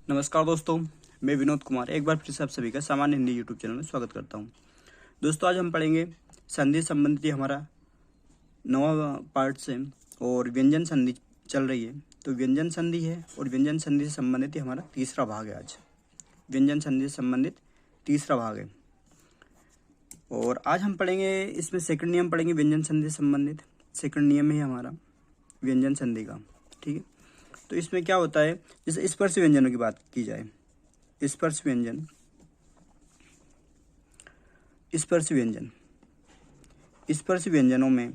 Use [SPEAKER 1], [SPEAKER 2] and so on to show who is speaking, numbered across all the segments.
[SPEAKER 1] नमस्कार दोस्तों, मैं विनोद कुमार एक बार फिर से आप सभी का सामान्य हिंदी यूट्यूब चैनल में स्वागत करता हूं। दोस्तों, आज हम पढ़ेंगे संधि संबंधित हमारा नवा पार्ट से और व्यंजन संधि चल रही है। तो व्यंजन संधि है और व्यंजन संधि से संबंधित हमारा तीसरा भाग है। आज व्यंजन संधि से संबंधित तीसरा भाग है और आज हम पढ़ेंगे इसमें सेकंड नियम पढ़ेंगे व्यंजन संधि से संबंधित। सेकंड नियम है हमारा व्यंजन संधि का। ठीक है, तो इसमें क्या होता है, जैसे स्पर्श व्यंजनों की बात की जाए, स्पर्श व्यंजन स्पर्श व्यंजनों में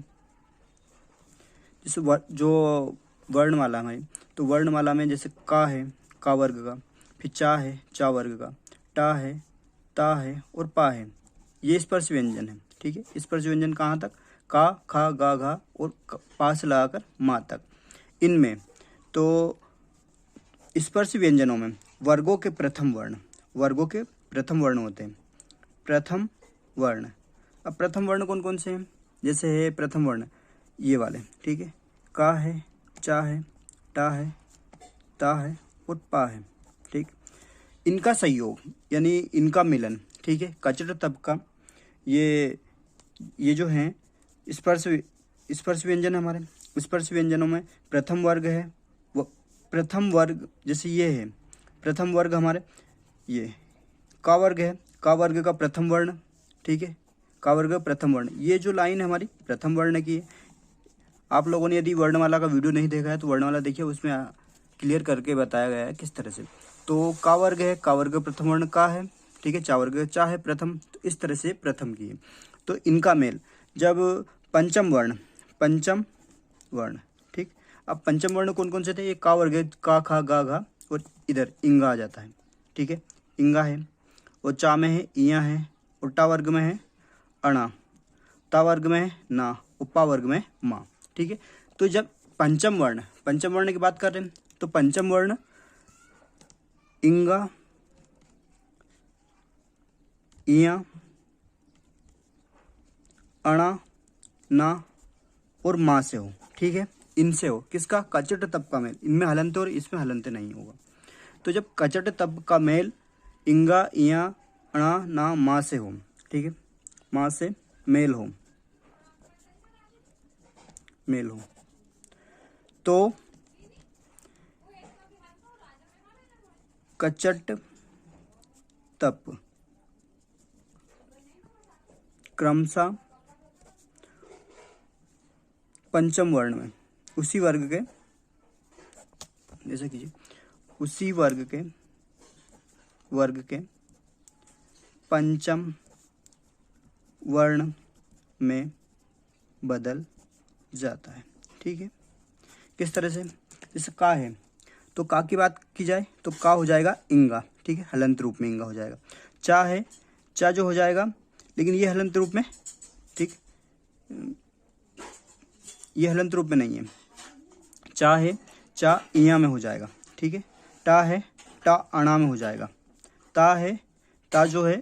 [SPEAKER 1] जैसे जो वर्णमाला है, तो वर्णमाला में जैसे का है का वर्ग का, फिर चा है चा वर्ग का, टा है ता है और पा है, ये स्पर्श व्यंजन है। ठीक है, स्पर्श व्यंजन कहाँ तक, का खा गा घा और पा से लगाकर मा तक। इनमें तो स्पर्श व्यंजनों में वर्गों के प्रथम वर्ण होते हैं। प्रथम वर्ण, अब प्रथम वर्ण कौन कौन से हैं, जैसे है प्रथम वर्ण ये वाले। ठीक है, का है चा है टा है ता है और पा है। ठीक, इनका संयोग यानी इनका मिलन, ठीक है, कचट तब का ये जो हैं स्पर्श व्यंजन है हमारे। स्पर्श व्यंजनों में प्रथम वर्ग है, प्रथम वर्ग जैसे ये है, प्रथम वर्ग हमारे ये का वर्ग है, का वर्ग का प्रथम वर्ण। ठीक है, का वर्ग का प्रथम वर्ण, ये जो लाइन है हमारी प्रथम वर्ण की है। आप लोगों ने यदि वर्णमाला का वीडियो नहीं देखा है तो वर्णमाला देखिए, उसमें क्लियर करके बताया गया है किस तरह से। तो का वर्ग है, का वर्ग का प्रथम वर्ण का है। ठीक है, चा वर्ग चा है प्रथम, तो इस तरह से प्रथम की है। तो इनका मेल जब पंचम वर्ण, ठीक, अब पंचम वर्ण कौन कौन से थे, ये का वर्ग है, का खा गा घा और इधर इंगा आ जाता है। ठीक है, इंगा है और चा में है इया है और टा वर्ग में है अणा, ता वर्ग में है ना और पा वर्ग में माँ। ठीक है, तो जब पंचम वर्ण की बात कर रहे हैं तो पंचम वर्ण इंगा इया अणा ना और माँ से हो। ठीक है, इनसे हो, किसका, कचट तब का मेल, इनमें हलंत और इसमें हलंत नहीं होगा। तो जब कचट तब का मेल इंगा इया अणा ना माँ से हो, ठीक है, माँ से मेल हो तो कचट तप क्रमशः पंचम वर्ण में उसी वर्ग के, जैसा कीजिए, उसी वर्ग के पंचम वर्ण में बदल जाता है। ठीक है, किस तरह से, जैसे का है तो का की बात की जाए तो का हो जाएगा इंगा। ठीक है, हलंत रूप में इंगा हो जाएगा। चा है, चा जो हो जाएगा, लेकिन ये हलंत रूप में, ठीक, ये हलंत रूप में नहीं है। चा है, चा इया में हो जाएगा। ठीक है, टा है, टा अणा में हो जाएगा। ता है, ता जो है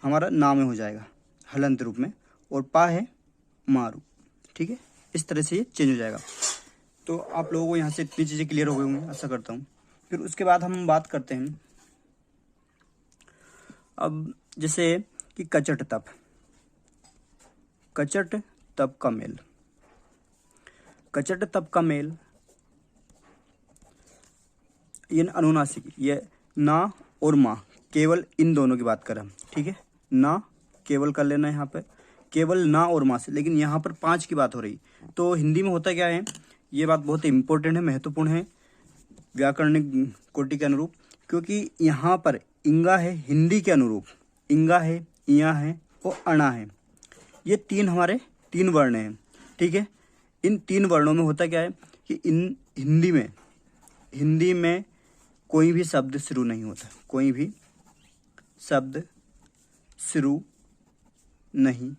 [SPEAKER 1] हमारा ना में हो जाएगा हलंत रूप में, और पा है मारू। ठीक है, इस तरह से ये चेंज हो जाएगा। तो आप लोगों को यहाँ से इतनी चीज़ें क्लियर हो गई होंगी, ऐसा करता हूँ। फिर उसके बाद हम बात करते हैं अब जैसे कि कचट तप का मेल, कचट तप का मेल, ये अनुनासिक, ये ना और माँ, केवल इन दोनों की बात करें। ठीक है, ना केवल कर लेना यहाँ पे, केवल ना और माँ से, लेकिन यहाँ पर 5 की बात हो रही। तो हिंदी में होता क्या है, ये बात बहुत इंपॉर्टेंट है, महत्वपूर्ण है व्याकरणिक कोटि के अनुरूप, क्योंकि यहाँ पर इंगा है हिंदी के अनुरूप, इंगा है इया है और अणा है, ये हमारे 3 वर्ण हैं। ठीक है, इन 3 वर्णों में होता क्या है कि इन हिंदी में कोई भी शब्द शुरू नहीं होता, कोई भी शब्द शुरू नहीं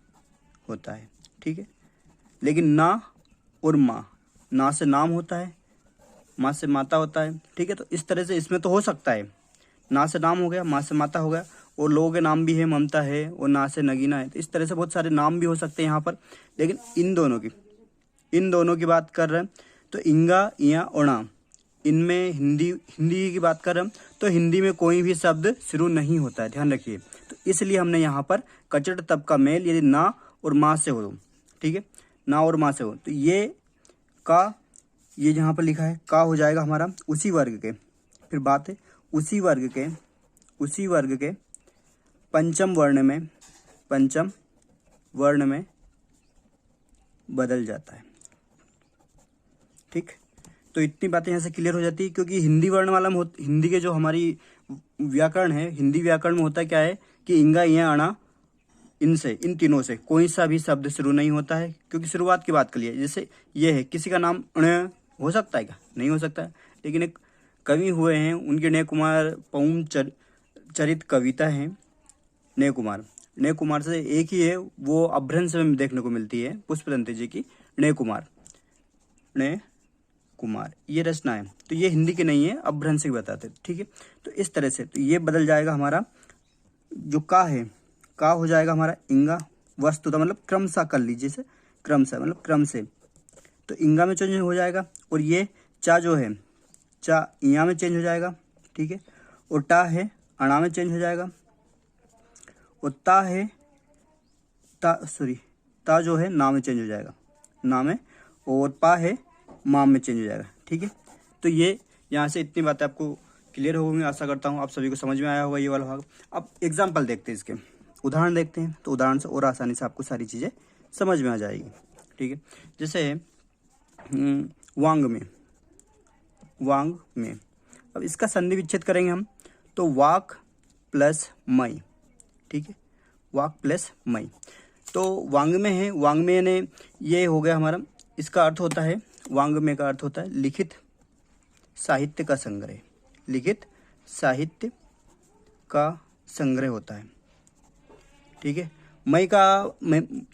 [SPEAKER 1] होता है। ठीक है, लेकिन ना और माँ, ना से नाम होता है, माँ से माता होता है। ठीक है, तो इस तरह से इसमें तो हो सकता है, ना से नाम हो गया, माँ से माता हो गया, और लोगों के नाम भी है, ममता है और ना से नगीना है। तो इस तरह से बहुत सारे नाम भी हो सकते हैं यहाँ पर, लेकिन इन दोनों की बात कर रहे हैं। तो इंगा इया ओणा, इनमें हिंदी की बात करें तो हिंदी में कोई भी शब्द शुरू नहीं होता है, ध्यान रखिए। तो इसलिए हमने यहाँ पर कचट तब का मेल यदि ना और माँ से हो, ठीक है, ना और माँ से हो, तो ये जहाँ पर लिखा है का हो जाएगा हमारा उसी वर्ग के। फिर बात है उसी वर्ग के पंचम वर्ण में बदल जाता है, ठीक। तो इतनी बातें यहाँ से क्लियर हो जाती है, क्योंकि हिंदी वर्णमाला में हिंदी के जो हमारी व्याकरण है, हिंदी व्याकरण में होता क्या है कि इंगा या अणा, इन तीनों से कोई सा भी शब्द शुरू नहीं होता है, क्योंकि शुरुआत की बात कर लिया। जैसे ये है, किसी का नाम अण हो सकता है क्या? नहीं हो सकता है। लेकिन एक कवि हुए हैं, उनके नय कुमार पौम चरित कविता है। नय कुमार से एक ही है, वो अभ्रंश में देखने को मिलती है, पुष्पदंती जी की नय कुमार ये रचना है। तो ये हिंदी की नहीं है, अभ्रंश की बताते, ठीक है। तो इस तरह से तो ये बदल जाएगा हमारा जो का है, का हो जाएगा हमारा इंगा वस्तुतः, मतलब क्रमशः कर लीजिए से, क्रमशः मतलब क्रम से, तो इंगा में चेंज हो जाएगा। और ये चा जो है, चा इया में चेंज हो जाएगा, ठीक है। और टा है अणा में चेंज हो जाएगा। और ता जो है ना में चेंज हो जाएगा, ना में। और पा है माम में चेंज हो जाएगा, ठीक है। तो ये यहाँ से इतनी बातें आपको क्लियर हो गई, आशा करता हूँ आप सभी को समझ में आया होगा ये वाला भाग। अब एग्जाम्पल देखते हैं, इसके उदाहरण देखते हैं, तो उदाहरण से और आसानी से आपको सारी चीज़ें समझ में आ जाएगी, ठीक है। जैसे वांग में, अब इसका संधि विच्छेद करेंगे हम, तो वाक प्लस मई, ठीक है, वाक प्लस मई। तो वांग में है, वांग में ने ये हो गया हमारा, इसका अर्थ होता है, वांग में का अर्थ होता है लिखित साहित्य का संग्रह, लिखित साहित्य का संग्रह होता है, ठीक है।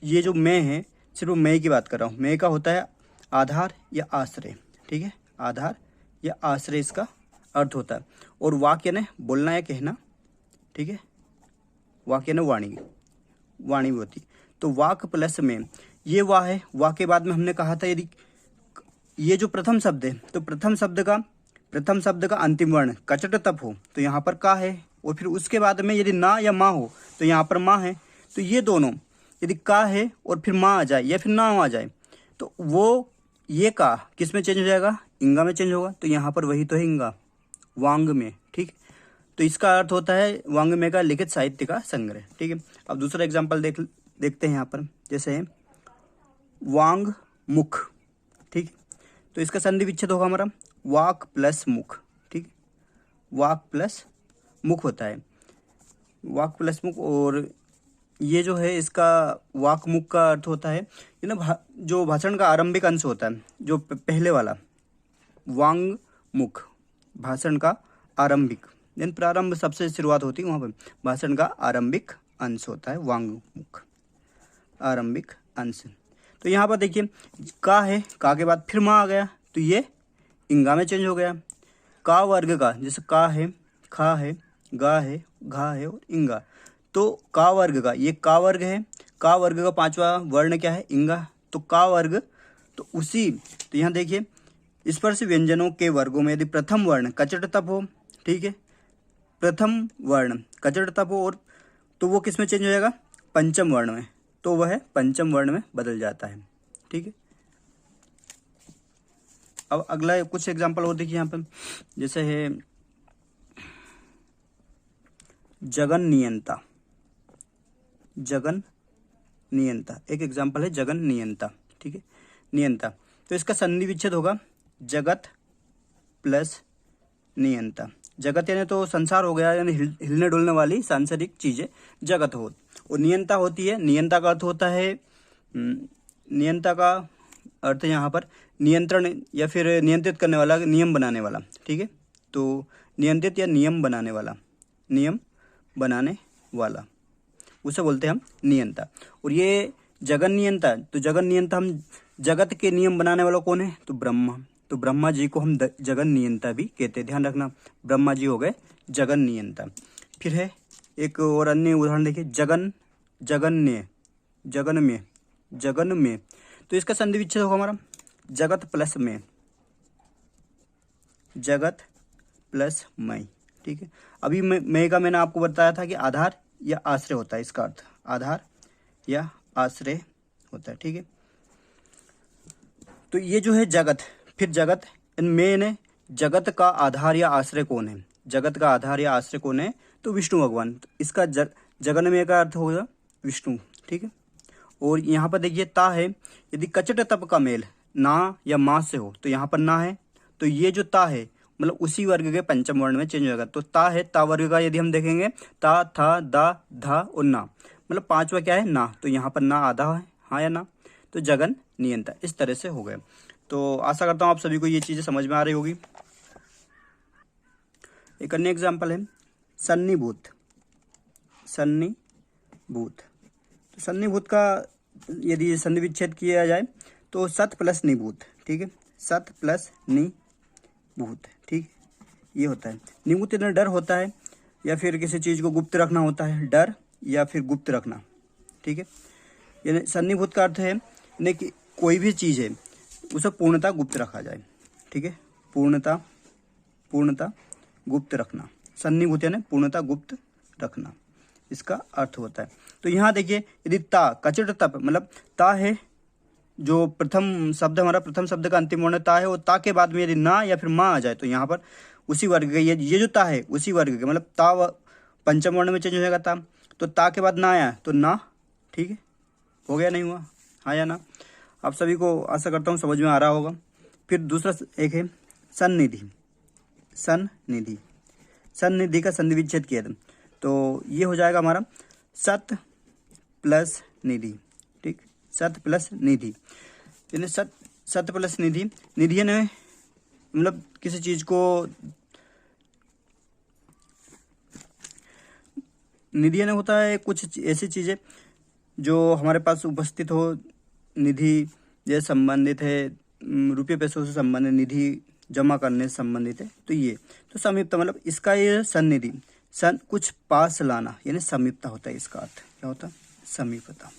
[SPEAKER 1] ये जो मैं है, सिर्फ मैं की बात कर रहा हूँ। मैं का होता है आधार या आश्रय, ठीक है, आधार या आश्रय इसका अर्थ होता है। और वाक्य ने बोलना या कहना, ठीक है, वाक्य ने वाणी भी होती। तो वाक प्लस में ये वाह है, वाह के बाद में हमने कहा था यदि ये जो प्रथम शब्द है, तो प्रथम शब्द का अंतिम वर्ण कचट तप हो तो यहाँ पर का है, और फिर उसके बाद में यदि ना या माँ हो तो यहाँ पर माँ है। तो ये दोनों यदि का है और फिर माँ आ जाए या फिर ना आ जाए, तो वो ये का किस में चेंज हो जाएगा, इंगा में चेंज होगा। तो यहाँ पर वही तो है इंगा, वांग में, ठीक। तो इसका अर्थ होता है वांग में का लिखित साहित्य का संग्रह, ठीक है। अब दूसरा एग्जाम्पल देखते हैं यहाँ पर, जैसे वांग मुख, ठीक। तो इसका संधि विच्छेद होगा हमारा वाक प्लस मुख, ठीक, वाक प्लस मुख होता है, वाक प्लस मुख। और ये जो है इसका वाक मुख का अर्थ होता है ये ना, जो भाषण का आरंभिक अंश होता है, जो पहले वाला वांग मुख, भाषण का आरंभिक, यानी प्रारंभ सबसे शुरुआत होती है वहाँ पर, भाषण का आरंभिक अंश होता है वांग मुख, आरंभिक अंश। तो यहाँ पर देखिए का है, का के बाद फिर माँ आ गया, तो ये इंगा में चेंज हो गया। का वर्ग का, जैसे का है, खा है, गा है, घा है और इंगा, तो का वर्ग का, ये का वर्ग है, का वर्ग का पांचवा वर्ण क्या है, इंगा। तो का वर्ग, तो यहाँ देखिए स्पर्श व्यंजनों के वर्गों में यदि प्रथम वर्ण कचट तप हो, ठीक है, प्रथम वर्ण कचट तप हो, और तो वो किस में चेंज हो जाएगा, पंचम वर्ण में, तो वह पंचम वर्ण में बदल जाता है, ठीक है। अब अगला कुछ एग्जांपल और देखिए यहाँ पर, जैसे है जगन नियंता, एक एग्जांपल है जगन नियंता, ठीक है, नियंता। तो इसका संधि विच्छेद होगा जगत प्लस नियंता। जगत यानी तो संसार हो गया, यानी हिलने डुलने वाली सांसारिक चीजें जगत हो, और नियंता होती है, नियंता का अर्थ होता है, नियंता का अर्थ यहाँ पर नियंत्रण या फिर नियंत्रित करने वाला, नियम बनाने वाला, ठीक है। तो नियंत्रित या नियम बनाने वाला उसे बोलते हैं हम नियंता। और ये जगन नियंता, तो जगन नियंता हम जगत के नियम बनाने वाला कौन है, तो ब्रह्मा। तो ब्रह्मा जी को हम जगन नियंता भी कहते हैं, ध्यान रखना, ब्रह्मा जी हो गए जगन नियंता। फिर है एक और अन्य उदाहरण देखिए, जगन में, तो इसका संधि विच्छेद होगा हमारा जगत प्लस में, जगत प्लस मैं, ठीक है। अभी मैं का मैंने आपको बताया था कि आधार या आश्रय होता है, इसका अर्थ आधार या आश्रय होता है, ठीक है। तो ये जो है जगत, फिर जगत मैंने जगत का आधार या आश्रय कौन है, जगत का आधार या आश्रय कौन है, तो विष्णु भगवान। तो इसका जगन्मय का अर्थ होगा विष्णु, ठीक है। और यहाँ पर देखिए ता है, यदि कचट तप का मेल ना या माँ से हो तो यहाँ पर ना है, तो ये जो ता है मतलब उसी वर्ग के पंचम वर्ण में चेंज हो जाएगा। तो ता है, ता वर्ग का यदि हम देखेंगे ता था दा धा और ना, मतलब पांचवा क्या है ना, तो यहाँ पर ना आधा है, हाँ या ना, तो जगन नियंता। इस तरह से हो गए। तो आशा करता हूँ आप सभी को ये चीज़ें समझ में आ रही होगी। एक अन्य एग्जाम्पल है सन्निभूत। सन्निभूत, तो सन्निभूत का यदि संधि विच्छेद किया जाए तो सत प्लस निभूत, ठीक है, सत प्लस निभूत, ठीक, ये होता है। निभूत यानी डर होता है या फिर किसी चीज़ को गुप्त रखना होता है, डर या फिर गुप्त रखना, ठीक है। यानी सन्निभूत का अर्थ है यानी कि कोई भी चीज़ है उसे पूर्णता गुप्त रखा जाए, ठीक है, पूर्णता गुप्त रखना, सन्निभूत यानी पूर्णता गुप्त रखना, इसका अर्थ होता है। तो यहाँ देखिए यदि ता कचट तप, मतलब ता है जो प्रथम शब्द, हमारा प्रथम शब्द का अंतिम वर्ण ता है, और ता के बाद में यदि ना या फिर माँ आ जाए तो यहाँ पर उसी वर्ग के, ये जो ता है उसी वर्ग के, मतलब ता पंचम वर्ण में चेंज हो जाएगा ता, तो ता के बाद ना आया तो ना, ठीक है, हो गया, नहीं हुआ, हाँ या ना। आप सभी को आशा करता हूँ समझ में आ रहा होगा। फिर दूसरा एक है सन्निधि। सन्निधि, सन्निधि का संधि विच्छेद किया था तो ये हो जाएगा हमारा सत प्लस निधि, ठीक, सत प्लस निधि, यानी सत प्लस निधि। निधि ने मतलब किसी चीज को, निधि ने होता है कुछ ऐसी चीजें जो हमारे पास उपस्थित हो, निधि जैसे संबंधित है, रुपये पैसों से संबंधित, निधि जमा करने से संबंधित है, तो ये तो समीपता, मतलब इसका ये सन्निधि, कुछ पास लाना यानी समीपता होता है, इसका अर्थ क्या होता है, समीपता,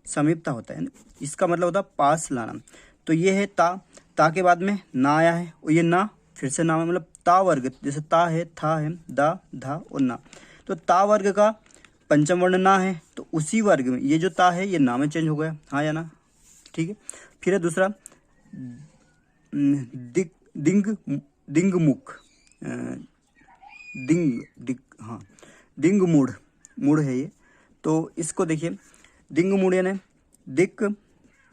[SPEAKER 1] समीपता होता है, इसका मतलब होता है पास लाना। तो ये है ता के बाद में ना आया है और ये ना फिर से ना, मतलब ता वर्ग, जैसे ता है, था है, दा धा और ना, तो ता वर्ग का पंचम वर्ण ना है तो उसी वर्ग में ये जो ता है ये ना में चेंज हो गया, हाँ या ना, ठीक है। फिर है दूसरा दिंग मुख, हाँ दिंग मूढ़ है ये। तो इसको देखिए दिंग मूढ़ यानी दिक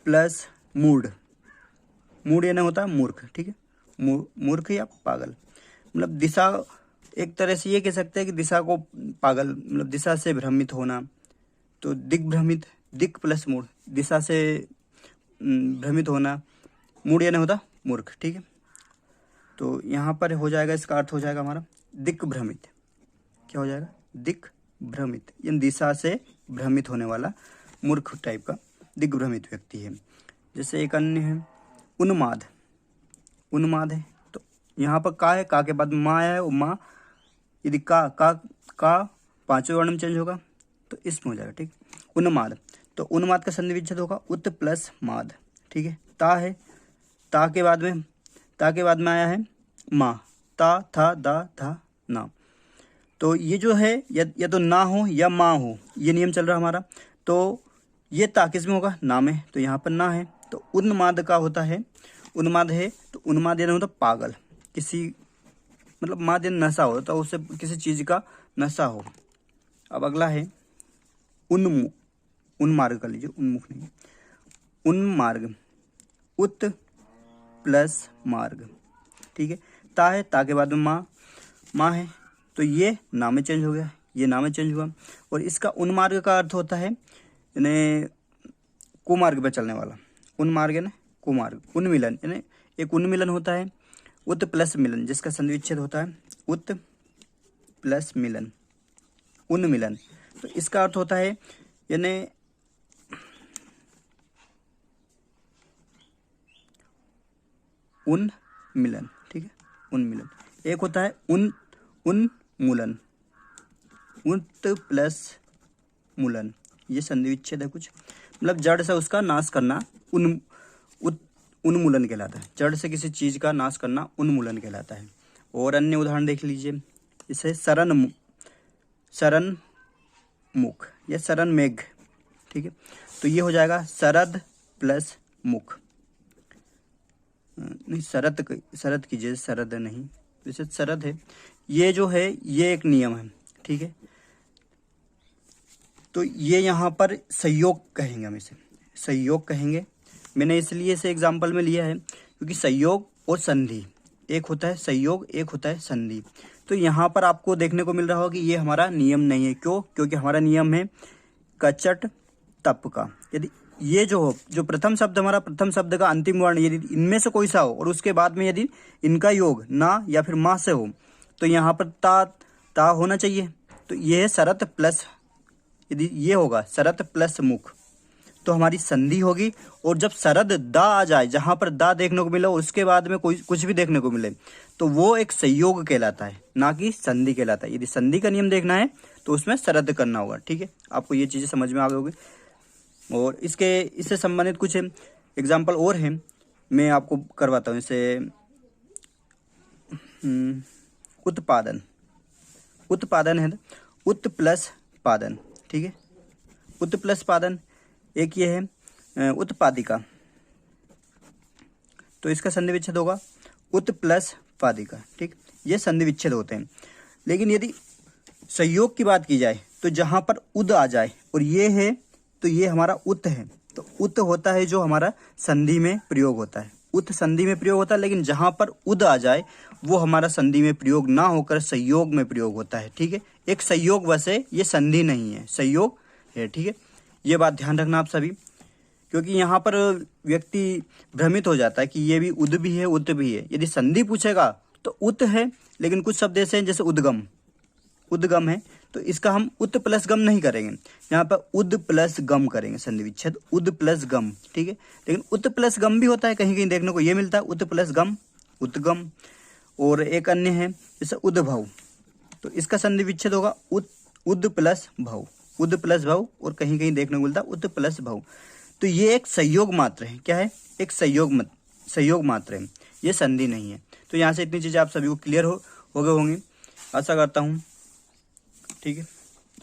[SPEAKER 1] प्लस मूढ़, मूढ़ यानी होता है मूर्ख, ठीक है, मूर्ख या पागल, मतलब दिशा, एक तरह से ये कह सकते हैं कि दिशा को पागल, मतलब दिशा से भ्रमित होना, तो दिग्भ्रमित, दिक प्लस मूढ़, दिशा से भ्रमित होना, मूढ़ यानी होता मूर्ख, ठीक है। तो यहाँ पर हो जाएगा, इसका अर्थ हो जाएगा हमारा दिक भ्रमित, क्या हो जाएगा, दिक भ्रमित, यानी दिशा से भ्रमित होने वाला मूर्ख टाइप का दिग्भ्रमित व्यक्ति है। जैसे एक अन्य है उन्माद। उन्माद है तो यहाँ पर का है, का के बाद माँ है, और माँ यदि का पांचवें वर्ण में चेंज होगा तो इसमें हो जाएगा, ठीक, उन्माद। तो उन्माद का संधि विच्छेद होगा उत प्लस माद, ठीक है। ता है, ता के बाद में आया है माँ, ता था दा था ना, तो ये जो है या तो ना हो या माँ हो, ये नियम चल रहा हमारा। तो ये ता किस में होगा, ना में, तो यहाँ पर ना है। तो उन्माद का होता है, उन्माद है तो उन्माद यानी होता पागल, किसी मतलब माद यानी नशा हो, तो उससे किसी चीज का नशा हो। अब अगला है उन्मुख, उन्मार्ग कर लीजिए, उन्मुख नहीं, उन्मार्ग, उत प्लस मार्ग, ठीक है। ता है, ता के बाद में माँ है, तो ये नाम में चेंज हो गया, ये नाम में चेंज हुआ। और इसका उन्मार्ग का अर्थ होता है यानी कुमार्ग पे चलने वाला, उन्मार्ग यानी कुमार्ग। उन्मिलन यानी एक उन्मिलन होता है, उत प्लस मिलन, जिसका संधि विच्छेद होता है उत प्लस मिलन, उन्मिलन। तो इसका अर्थ होता है यानी उन्मिलन, ठीक है, उन्मिलन। एक होता है उन्मूलन, उत प्लस मूलन, ये संधि विच्छेद है कुछ, मतलब जड़ से उसका नाश करना, उन्मूलन कहलाता है। जड़ से किसी चीज का नाश करना उन्मूलन कहलाता है। और अन्य उदाहरण देख लीजिए, इसे शरण मुख या शरण मेघ, ठीक है। तो ये हो जाएगा शरद प्लस मुख, नहीं शरद कीजिए, शरद नहीं, वैसे शरद है। ये जो है ये एक नियम है, ठीक है। तो ये यहाँ पर संयोग कहेंगे, हम इसे संयोग कहेंगे। मैंने इसलिए इसे एग्जाम्पल में लिया है क्योंकि संयोग और संधि, एक होता है संयोग, एक होता है संधि। तो यहाँ पर आपको देखने को मिल रहा होगा कि ये हमारा नियम नहीं है। क्यों? क्योंकि हमारा नियम है कचट तप का। यदि ये जो प्रथम शब्द, हमारा प्रथम शब्द का अंतिम वर्ण यदि इनमें से कोई सा हो और उसके बाद में यदि इनका योग ना या फिर मा से हो, तो यहाँ पर ता होना चाहिए। तो ये है शरत प्लस, यदि ये होगा शरत प्लस मुख, तो हमारी संधि होगी। और जब शरद दा आ जाए, जहां पर दा देखने को मिले और उसके बाद में कोई कुछ भी देखने को मिले, तो वो एक संयोग कहलाता है, ना कि संधि कहलाता है। यदि संधि का नियम देखना है तो उसमें शरद करना होगा, ठीक है। आपको ये चीजें समझ में आ गई होगी। और इससे संबंधित कुछ एग्जाम्पल और हैं, मैं आपको करवाता हूँ। जैसे उत्पादन है, उत प्लस पादन, ठीक है। उत प्लस पादन, एक ये है उत्पादिका, तो इसका संधि विच्छेद होगा उत प्लस पादिका, ठीक। ये संधि विच्छेद होते हैं। लेकिन यदि संयोग की बात की जाए तो जहां पर उद आ जाए और ये है, तो ये हमारा उत है। तो उत होता है जो हमारा संधि में प्रयोग होता है, उत संधि में प्रयोग होता है। लेकिन जहां पर उद आ जाए वो हमारा संधि में प्रयोग ना होकर संयोग में प्रयोग होता है, ठीक है। एक संयोग वैसे ये संधि नहीं है, संयोग है, ठीक है। ये बात ध्यान रखना आप सभी, क्योंकि यहाँ पर व्यक्ति भ्रमित हो जाता है कि ये भी उद भी है उत भी है। यदि संधि पूछेगा तो उत है, लेकिन कुछ शब्द ऐसे हैं जैसे उद्गम है, तो इसका हम उत प्लस गम नहीं करेंगे, यहाँ पर उद प्लस गम करेंगे, संधि विच्छेद उद प्लस गम, ठीक है। लेकिन उत प्लस गम भी होता है, कहीं कहीं देखने को ये मिलता है, उत प्लस गम, उद्गम। और एक अन्य है जैसे उद्भव, तो इसका संधि विच्छेद होगा उद प्लस भव, उद प्लस भव। और कहीं कहीं देखने को मिलता है उत प्लस भव। तो ये एक संयोग मात्र है। क्या है? एक संयोग मात्र है, ये संधि नहीं है। तो यहाँ से इतनी चीजें आप सभी को क्लियर हो गए होंगी, आशा करता हूँ, ठीक है।